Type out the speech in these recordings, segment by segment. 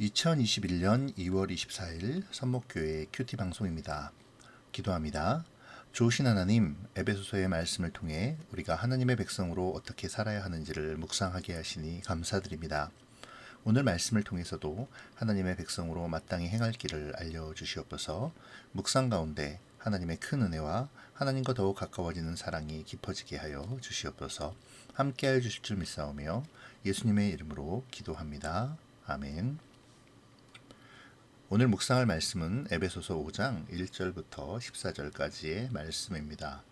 2021년 2월 24일 선목교회 큐티 방송입니다. 기도합니다. 좋으신 하나님, 에베소서의 말씀을 통해 우리가 하나님의 백성으로 어떻게 살아야 하는지를 묵상하게 하시니 감사드립니다. 오늘 말씀을 통해서도 하나님의 백성으로 마땅히 행할 길을 알려주시옵소서. 묵상 가운데 하나님의 큰 은혜와 하나님과 더욱 가까워지는 사랑이 깊어지게 하여 주시옵소서. 함께하여 주실 줄 믿사오며 예수님의 이름으로 기도합니다. 아멘. 오늘 묵상할 말씀은 에베소서 5장 1절부터 14절까지의 말씀입니다.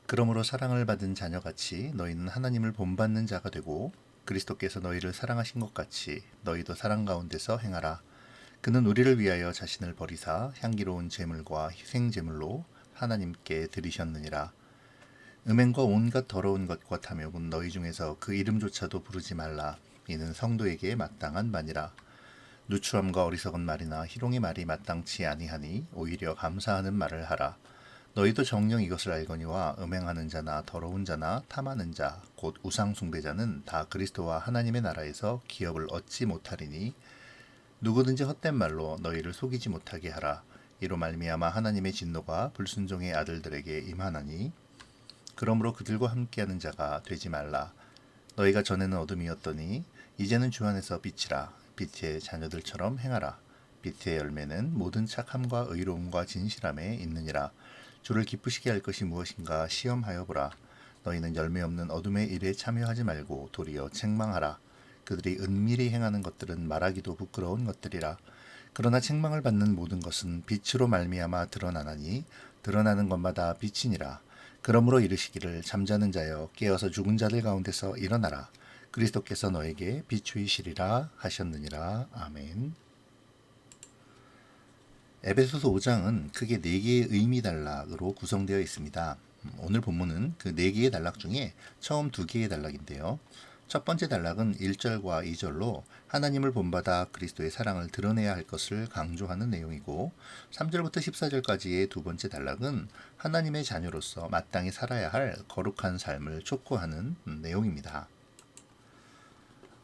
그러므로 사랑을 받은 자녀같이 너희는 하나님을 본받는 자가 되고 그리스도께서 너희를 사랑하신 것 같이 너희도 사랑 가운데서 행하라. 그는 우리를 위하여 자신을 버리사 향기로운 제물과 희생 제물로 하나님께 드리셨느니라. 음행과 온갖 더러운 것과 탐욕은 너희 중에서 그 이름조차도 부르지 말라. 이는 성도에게 마땅한 바니라. 누추함과 어리석은 말이나 희롱의 말이 마땅치 아니하니 오히려 감사하는 말을 하라. 너희도 정녕 이것을 알거니와 음행하는 자나 더러운 자나 탐하는 자 곧 우상 숭배자는 다 그리스도와 하나님의 나라에서 기업을 얻지 못하리니 누구든지 헛된 말로 너희를 속이지 못하게 하라. 이로 말미암아 하나님의 진노가 불순종의 아들들에게 임하나니 그러므로 그들과 함께하는 자가 되지 말라. 너희가 전에는 어둠이었더니 이제는 주 안에서 빛이라. 빛의 자녀들처럼 행하라. 빛의 열매는 모든 착함과 의로움과 진실함에 있느니라. 주를 기쁘시게 할 것이 무엇인가 시험하여 보라. 너희는 열매 없는 어둠의 일에 참여하지 말고 도리어 책망하라. 그들이 은밀히 행하는 것들은 말하기도 부끄러운 것들이라. 그러나 책망을 받는 모든 것은 빛으로 말미암아 드러나나니 드러나는 것마다 빛이니라. 그러므로 이르시기를 잠자는 자여 깨어서 죽은 자들 가운데서 일어나라. 그리스도께서 너에게 비추이시리라 하셨느니라. 아멘. 에베소서 5장은 크게 4개의 의미 단락으로 구성되어 있습니다. 오늘 본문은 그 4개의 단락 중에 처음 2개의 단락인데요. 첫 번째 단락은 1절과 2절로 하나님을 본받아 그리스도의 사랑을 드러내야 할 것을 강조하는 내용이고 3절부터 14절까지의 두 번째 단락은 하나님의 자녀로서 마땅히 살아야 할 거룩한 삶을 촉구하는 내용입니다.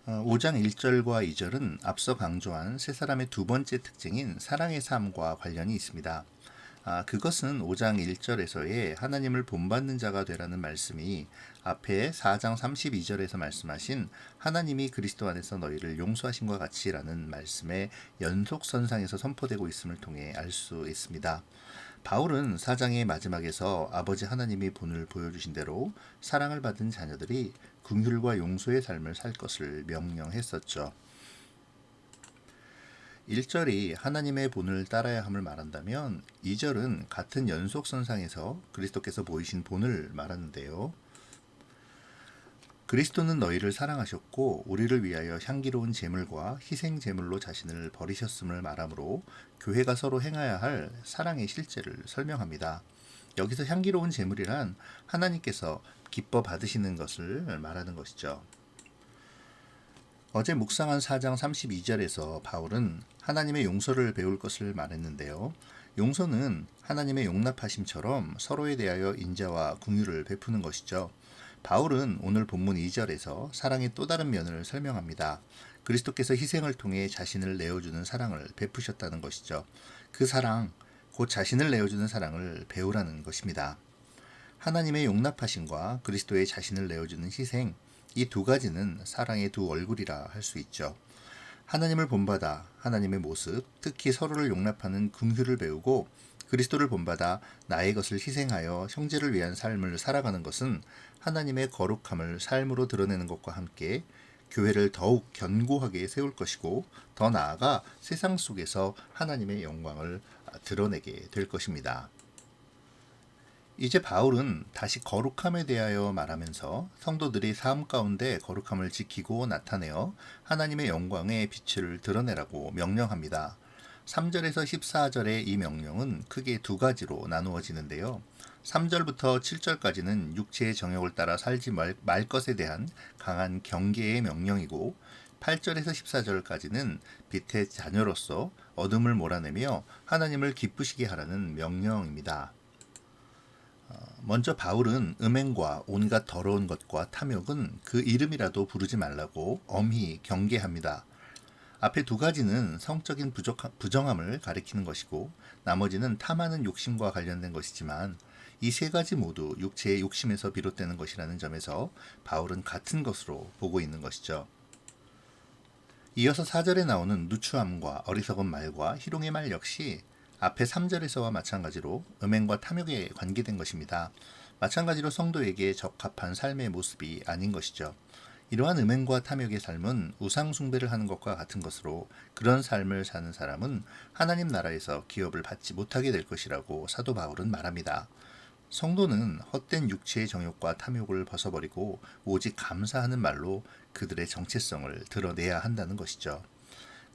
5장 1절과 2절은 앞서 강조한 세 사람의 두 번째 특징인 사랑의 삶과 관련이 있습니다. 그것은 5장 1절에서의 하나님을 본받는 자가 되라는 말씀이 앞에 4장 32절에서 말씀하신 하나님이 그리스도 안에서 너희를 용서하신과 같이라는 말씀의 연속선상에서 선포되고 있음을 통해 알 수 있습니다. 바울은 4장의 마지막에서 아버지 하나님이 본을 보여주신 대로 사랑을 받은 자녀들이 긍휼과 용서의 삶을 살 것을 명령했었죠. 1절이 하나님의 본을 따라야 함을 말한다면 2절은 같은 연속선상에서 그리스도께서 보이신 본을 말하는데요. 그리스도는 너희를 사랑하셨고 우리를 위하여 향기로운 제물과 희생 제물로 자신을 버리셨음을 말하므로 교회가 서로 행해야 할 사랑의 실제를 설명합니다. 여기서 향기로운 제물이란 하나님께서 기뻐 받으시는 것을 말하는 것이죠. 어제 묵상한 4장 32절에서 바울은 하나님의 용서를 배울 것을 말했는데요. 용서는 하나님의 용납하심처럼 서로에 대하여 인자와 긍휼을 베푸는 것이죠. 바울은 오늘 본문 2절에서 사랑의 또 다른 면을 설명합니다. 그리스도께서 희생을 통해 자신을 내어주는 사랑을 베푸셨다는 것이죠. 그 사랑, 곧 자신을 내어주는 사랑을 배우라는 것입니다. 하나님의 용납하심과 그리스도의 자신을 내어주는 희생, 이 두 가지는 사랑의 두 얼굴이라 할 수 있죠. 하나님을 본받아 하나님의 모습, 특히 서로를 용납하는 긍휼을 배우고 그리스도를 본받아 나의 것을 희생하여 형제를 위한 삶을 살아가는 것은 하나님의 거룩함을 삶으로 드러내는 것과 함께 교회를 더욱 견고하게 세울 것이고 더 나아가 세상 속에서 하나님의 영광을 드러내게 될 것입니다. 이제 바울은 다시 거룩함에 대하여 말하면서 성도들이 삶 가운데 거룩함을 지키고 나타내어 하나님의 영광의 빛을 드러내라고 명령합니다. 3절에서 14절의 이 명령은 크게 두 가지로 나누어지는데요. 3절부터 7절까지는 육체의 정욕을 따라 살지 말 것에 대한 강한 경계의 명령이고 8절에서 14절까지는 빛의 자녀로서 어둠을 몰아내며 하나님을 기쁘시게 하라는 명령입니다. 먼저 바울은 음행과 온갖 더러운 것과 탐욕은 그 이름이라도 부르지 말라고 엄히 경계합니다. 앞에 두 가지는 성적인 부정함을 가리키는 것이고 나머지는 탐하는 욕심과 관련된 것이지만 이 세 가지 모두 육체의 욕심에서 비롯되는 것이라는 점에서 바울은 같은 것으로 보고 있는 것이죠. 이어서 4절에 나오는 누추함과 어리석은 말과 희롱의 말 역시 앞에 3절에서와 마찬가지로 음행과 탐욕에 관계된 것입니다. 마찬가지로 성도에게 적합한 삶의 모습이 아닌 것이죠. 이러한 음행과 탐욕의 삶은 우상 숭배를 하는 것과 같은 것으로 그런 삶을 사는 사람은 하나님 나라에서 기업을 받지 못하게 될 것이라고 사도 바울은 말합니다. 성도는 헛된 육체의 정욕과 탐욕을 벗어버리고 오직 감사하는 말로 그들의 정체성을 드러내야 한다는 것이죠.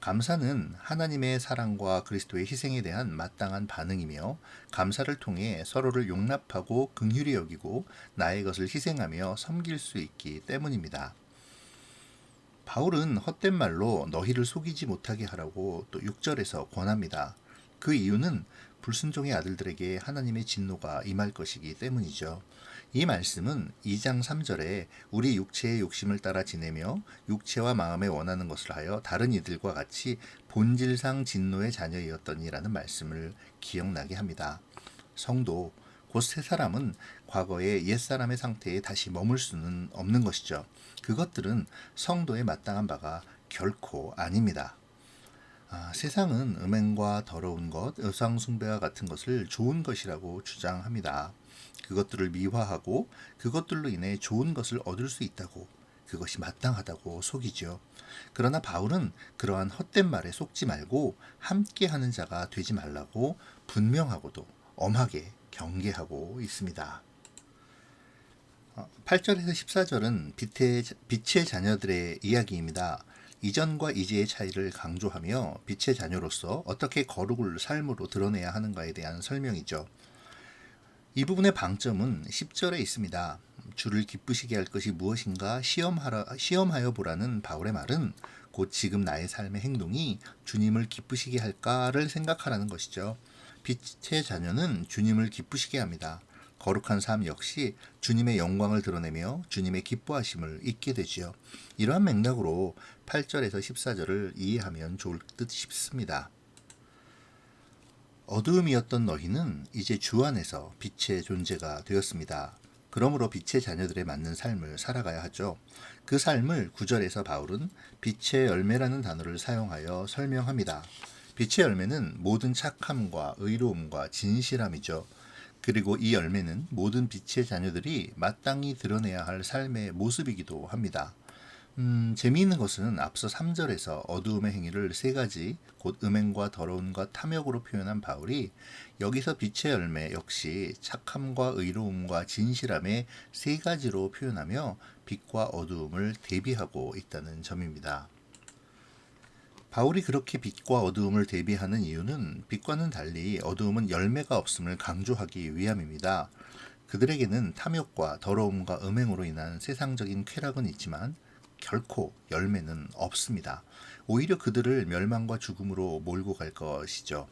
감사는 하나님의 사랑과 그리스도의 희생에 대한 마땅한 반응이며 감사를 통해 서로를 용납하고 긍휼히 여기고 나의 것을 희생하며 섬길 수 있기 때문입니다. 바울은 헛된 말로 너희를 속이지 못하게 하라고 또 6절에서 권합니다. 그 이유는 불순종의 아들들에게 하나님의 진노가 임할 것이기 때문이죠. 이 말씀은 2장 3절에 우리 육체의 욕심을 따라 지내며 육체와 마음에 원하는 것을 하여 다른 이들과 같이 본질상 진노의 자녀이었더니라는 말씀을 기억나게 합니다. 성도, 곧 새 사람은 과거의 옛사람의 상태에 다시 머물 수는 없는 것이죠. 그것들은 성도에 마땅한 바가 결코 아닙니다. 세상은 음행과 더러운 것, 우상숭배와 같은 것을 좋은 것이라고 주장합니다. 그것들을 미화하고 그것들로 인해 좋은 것을 얻을 수 있다고, 그것이 마땅하다고 속이죠. 그러나 바울은 그러한 헛된 말에 속지 말고 함께하는 자가 되지 말라고 분명하고도 엄하게 경계하고 있습니다. 8절에서 14절은 빛의 자녀들의 이야기입니다. 이전과 이제의 차이를 강조하며 빛의 자녀로서 어떻게 거룩을 삶으로 드러내야 하는가에 대한 설명이죠. 이 부분의 방점은 10절에 있습니다. 주를 기쁘시게 할 것이 무엇인가 시험하여 보라는 바울의 말은 곧 지금 나의 삶의 행동이 주님을 기쁘시게 할까를 생각하라는 것이죠. 빛의 자녀는 주님을 기쁘시게 합니다. 거룩한 삶 역시 주님의 영광을 드러내며 주님의 기뻐하심을 잊게 되지요. 이러한 맥락으로 8절에서 14절을 이해하면 좋을 듯 싶습니다. 어두움이었던 너희는 이제 주 안에서 빛의 존재가 되었습니다. 그러므로 빛의 자녀들에 맞는 삶을 살아가야 하죠. 그 삶을 9절에서 바울은 빛의 열매라는 단어를 사용하여 설명합니다. 빛의 열매는 모든 착함과 의로움과 진실함이죠. 그리고 이 열매는 모든 빛의 자녀들이 마땅히 드러내야 할 삶의 모습이기도 합니다. 재미있는 것은 앞서 3절에서 어두움의 행위를 세 가지, 곧 음행과 더러움과 탐욕으로 표현한 바울이 여기서 빛의 열매 역시 착함과 의로움과 진실함의 세 가지로 표현하며 빛과 어두움을 대비하고 있다는 점입니다. 바울이 그렇게 빛과 어두움을 대비하는 이유는 빛과는 달리 어두움은 열매가 없음을 강조하기 위함입니다. 그들에게는 탐욕과 더러움과 음행으로 인한 세상적인 쾌락은 있지만 결코 열매는 없습니다. 오히려 그들을 멸망과 죽음으로 몰고 갈 것이죠.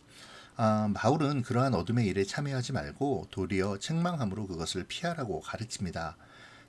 바울은 그러한 어둠의 일에 참여하지 말고 도리어 책망함으로 그것을 피하라고 가르칩니다.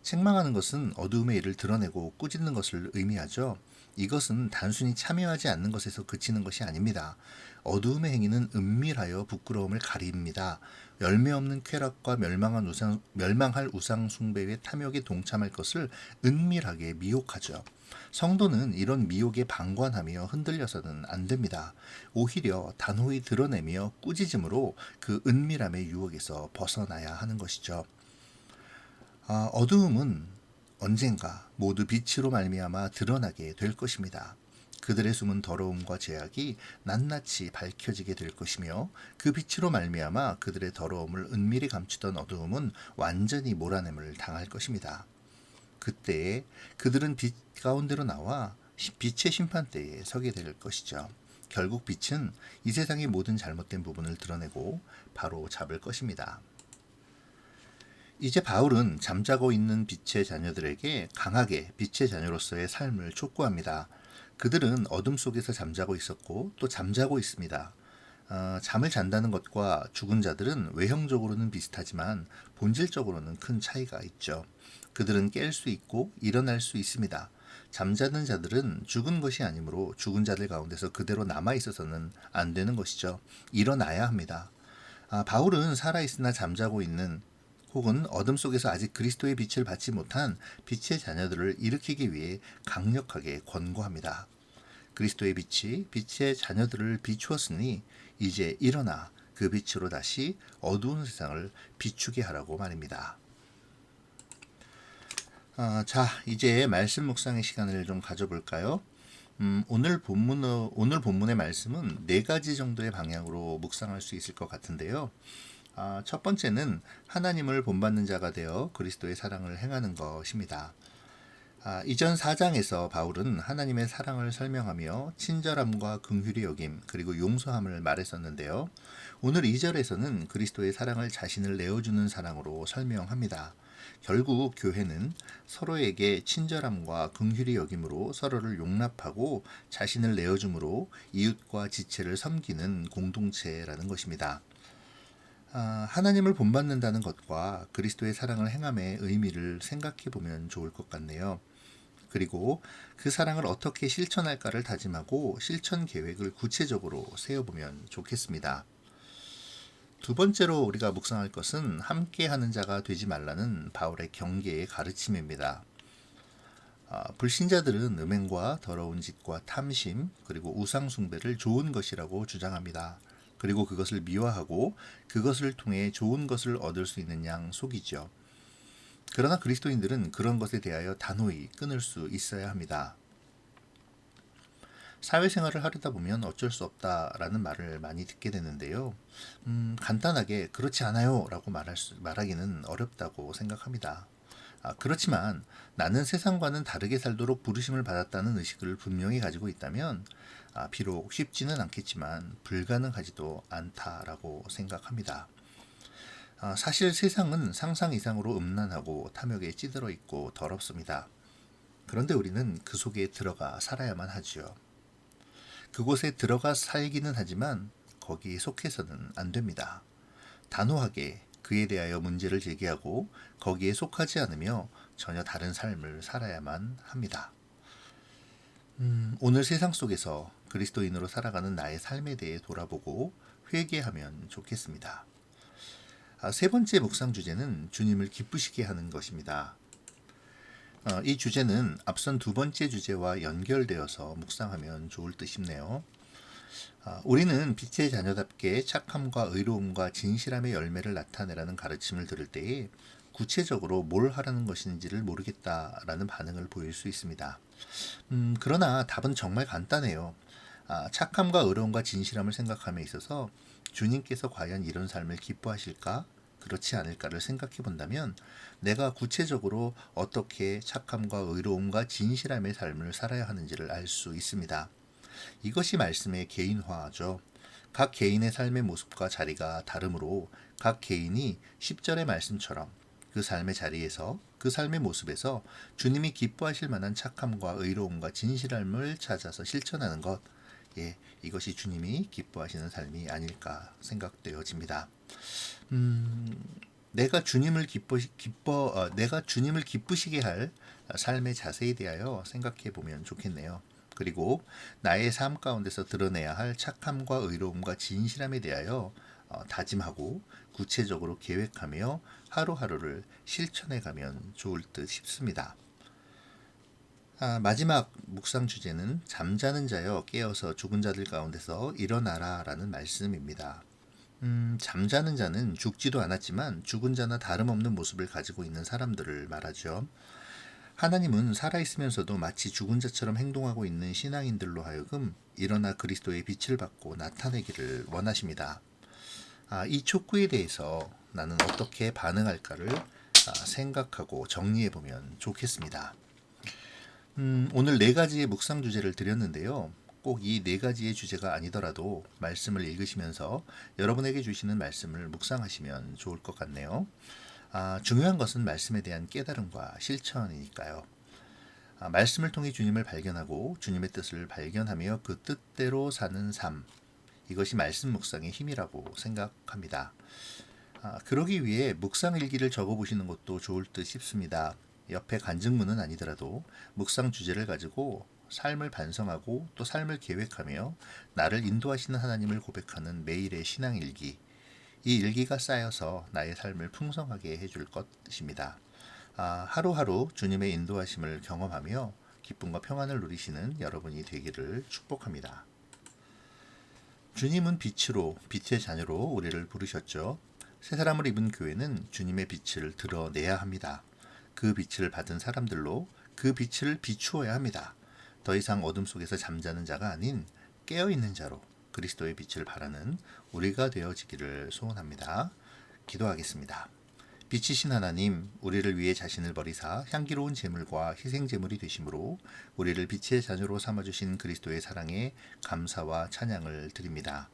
책망하는 것은 어두움의 일을 드러내고 꾸짖는 것을 의미하죠. 이것은 단순히 참여하지 않는 것에서 그치는 것이 아닙니다. 어두움의 행위는 은밀하여 부끄러움을 가립니다. 열매 없는 쾌락과 멸망할 우상 숭배의 탐욕에 동참할 것을 은밀하게 미혹하죠. 성도는 이런 미혹에 방관하며 흔들려서는 안 됩니다. 오히려 단호히 드러내며 꾸짖음으로 그 은밀함의 유혹에서 벗어나야 하는 것이죠. 어두움은 언젠가 모두 빛으로 말미암아 드러나게 될 것입니다. 그들의 숨은 더러움과 죄악이 낱낱이 밝혀지게 될 것이며 그 빛으로 말미암아 그들의 더러움을 은밀히 감추던 어두움은 완전히 몰아냄을 당할 것입니다. 그때에 그들은 빛 가운데로 나와 빛의 심판대에 서게 될 것이죠. 결국 빛은 이 세상의 모든 잘못된 부분을 드러내고 바로 잡을 것입니다. 이제 바울은 잠자고 있는 빛의 자녀들에게 강하게 빛의 자녀로서의 삶을 촉구합니다. 그들은 어둠 속에서 잠자고 있었고 또 잠자고 있습니다. 잠을 잔다는 것과 죽은 자들은 외형적으로는 비슷하지만 본질적으로는 큰 차이가 있죠. 그들은 깰 수 있고 일어날 수 있습니다. 잠자는 자들은 죽은 것이 아니므로 죽은 자들 가운데서 그대로 남아 있어서는 안 되는 것이죠. 일어나야 합니다. 바울은 살아있으나 잠자고 있는 혹은 어둠 속에서 아직 그리스도의 빛을 받지 못한 빛의 자녀들을 일으키기 위해 강력하게 권고합니다. 그리스도의 빛이 빛의 자녀들을 비추었으니 이제 일어나 그 빛으로 다시 어두운 세상을 비추게 하라고 말입니다. 자, 이제 말씀 묵상의 시간을 좀 가져볼까요? 오늘 본문의 말씀은 네 가지 정도의 방향으로 묵상할 수 있을 것 같은데요. 첫 번째는 하나님을 본받는 자가 되어 그리스도의 사랑을 행하는 것입니다. 이전 4장에서 바울은 하나님의 사랑을 설명하며 친절함과 긍휼히 여김 그리고 용서함을 말했었는데요. 오늘 2절에서는 그리스도의 사랑을 자신을 내어주는 사랑으로 설명합니다. 결국 교회는 서로에게 친절함과 긍휼히 여김으로 서로를 용납하고 자신을 내어줌으로 이웃과 지체를 섬기는 공동체라는 것입니다. 하나님을 본받는다는 것과 그리스도의 사랑을 행함의 의미를 생각해 보면 좋을 것 같네요. 그리고 그 사랑을 어떻게 실천할까를 다짐하고 실천 계획을 구체적으로 세워보면 좋겠습니다. 두 번째로 우리가 묵상할 것은 함께 하는 자가 되지 말라는 바울의 경계의 가르침입니다. 불신자들은 음행과 더러운 짓과 탐심 그리고 우상 숭배를 좋은 것이라고 주장합니다. 그리고 그것을 미화하고 그것을 통해 좋은 것을 얻을 수 있는 양 속이죠. 그러나 그리스도인들은 그런 것에 대하여 단호히 끊을 수 있어야 합니다. 사회생활을 하려다 보면 어쩔 수 없다라는 말을 많이 듣게 되는데요. 간단하게 그렇지 않아요 라고 말하기는 어렵다고 생각합니다. 그렇지만 나는 세상과는 다르게 살도록 부르심을 받았다는 의식을 분명히 가지고 있다면 비록 쉽지는 않겠지만 불가능하지도 않다라고 생각합니다. 사실 세상은 상상 이상으로 음란하고 탐욕에 찌들어 있고 더럽습니다. 그런데 우리는 그 속에 들어가 살아야만 하지요. 그곳에 들어가 살기는 하지만 거기에 속해서는 안 됩니다. 단호하게 그에 대하여 문제를 제기하고 거기에 속하지 않으며 전혀 다른 삶을 살아야만 합니다. 오늘 세상 속에서 그리스도인으로 살아가는 나의 삶에 대해 돌아보고 회개하면 좋겠습니다. 세 번째 묵상 주제는 주님을 기쁘시게 하는 것입니다. 이 주제는 앞선 두 번째 주제와 연결되어서 묵상하면 좋을 듯 싶네요. 우리는 빛의 자녀답게 착함과 의로움과 진실함의 열매를 나타내라는 가르침을 들을 때에 구체적으로 뭘 하라는 것인지를 모르겠다라는 반응을 보일 수 있습니다. 그러나 답은 정말 간단해요. 착함과 의로움과 진실함을 생각함에 있어서 주님께서 과연 이런 삶을 기뻐하실까? 그렇지 않을까를 생각해 본다면 내가 구체적으로 어떻게 착함과 의로움과 진실함의 삶을 살아야 하는지를 알 수 있습니다. 이것이 말씀의 개인화죠. 각 개인의 삶의 모습과 자리가 다르므로 각 개인이 10절의 말씀처럼 그 삶의 자리에서 그 삶의 모습에서 주님이 기뻐하실 만한 착함과 의로움과 진실함을 찾아서 실천하는 것, 이것이 주님이 기뻐하시는 삶이 아닐까 생각되어집니다. 내가 주님을 기쁘시게 할 삶의 자세에 대하여 생각해 보면 좋겠네요. 그리고 나의 삶 가운데서 드러내야 할 착함과 의로움과 진실함에 대하여 다짐하고 구체적으로 계획하며 하루하루를 실천해 가면 좋을 듯 싶습니다. 마지막 묵상 주제는 잠자는 자여 깨어서 죽은 자들 가운데서 일어나라 라는 말씀입니다. 잠자는 자는 죽지도 않았지만 죽은 자나 다름없는 모습을 가지고 있는 사람들을 말하죠. 하나님은 살아있으면서도 마치 죽은 자처럼 행동하고 있는 신앙인들로 하여금 일어나 그리스도의 빛을 받고 나타내기를 원하십니다. 이 촉구에 대해서 나는 어떻게 반응할까를 생각하고 정리해보면 좋겠습니다. 오늘 네 가지의 묵상 주제를 드렸는데요. 꼭 이 네 가지의 주제가 아니더라도 말씀을 읽으시면서 여러분에게 주시는 말씀을 묵상하시면 좋을 것 같네요. 중요한 것은 말씀에 대한 깨달음과 실천이니까요. 말씀을 통해 주님을 발견하고 주님의 뜻을 발견하며 그 뜻대로 사는 삶, 이것이 말씀 묵상의 힘이라고 생각합니다. 그러기 위해 묵상 일기를 적어보시는 것도 좋을 듯 싶습니다. 옆에 간증문은 아니더라도 묵상 주제를 가지고 삶을 반성하고 또 삶을 계획하며 나를 인도하시는 하나님을 고백하는 매일의 신앙 일기, 이 일기가 쌓여서 나의 삶을 풍성하게 해줄 것입니다. 하루하루 주님의 인도하심을 경험하며 기쁨과 평안을 누리시는 여러분이 되기를 축복합니다. 주님은 빛으로, 빛의 자녀로 우리를 부르셨죠. 새 사람을 입은 교회는 주님의 빛을 드러내야 합니다. 그 빛을 받은 사람들로 그 빛을 비추어야 합니다. 더 이상 어둠 속에서 잠자는 자가 아닌 깨어있는 자로 그리스도의 빛을 발하는 우리가 되어지기를 소원합니다. 기도하겠습니다. 빛이신 하나님, 우리를 위해 자신을 버리사 향기로운 제물과 희생 제물이 되심으로 우리를 빛의 자녀로 삼아주신 그리스도의 사랑에 감사와 찬양을 드립니다.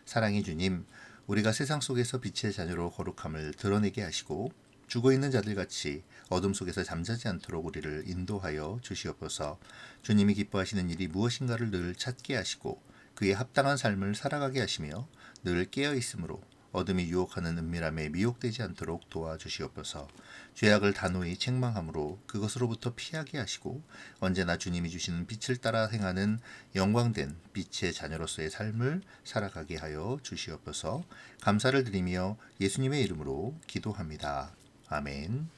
사랑의 주님, 우리가 세상 속에서 빛의 자녀로 거룩함을 드러내게 하시고 죽어있는 자들같이 어둠 속에서 잠자지 않도록 우리를 인도하여 주시옵소서. 주님이 기뻐하시는 일이 무엇인가를 늘 찾게 하시고 그에 합당한 삶을 살아가게 하시며 늘 깨어있으므로 어둠이 유혹하는 은밀함에 미혹되지 않도록 도와주시옵소서. 죄악을 단호히 책망함으로 그것으로부터 피하게 하시고 언제나 주님이 주시는 빛을 따라 행하는 영광된 빛의 자녀로서의 삶을 살아가게 하여 주시옵소서. 감사를 드리며 예수님의 이름으로 기도합니다. 아멘.